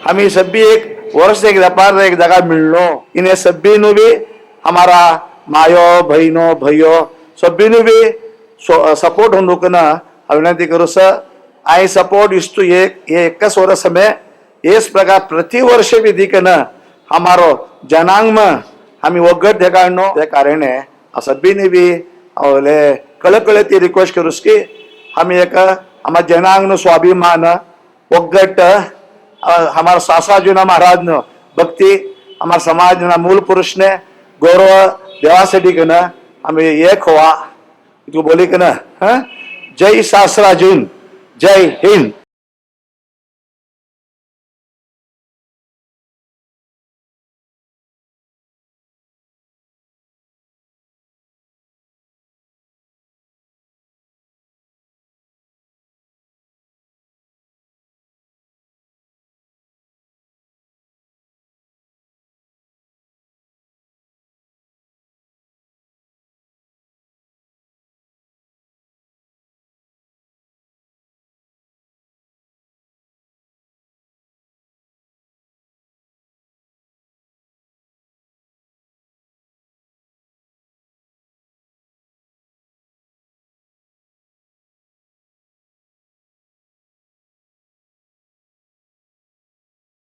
हमें सभी एक वर्ष एक व्यापार एक जगह मिलनो इन्हें सभी नु भी हमारा मायो बहनो भयो सभी नु भी सपोर्ट होने को ना विनंती करो सर आई सपोर्ट इस्तु ये 21 वर्ष में इस प्रकार प्रति वर्ष भी दिखना हमारो जनांग में हमें वगत देखाड़नो ते कारण है सभी ने भी अवले कळकळती रिक्वेस्ट करूस की हम एक हमारा जनांग नो स्वाभिमान वगत हमारा सासाजुना महाराज न भक्ति हमारा समाज ना मूल पुरुष ने गौरव देवासाठी कना हमें एक हुआ तू बोली कना जय सासराजून जय हिंद।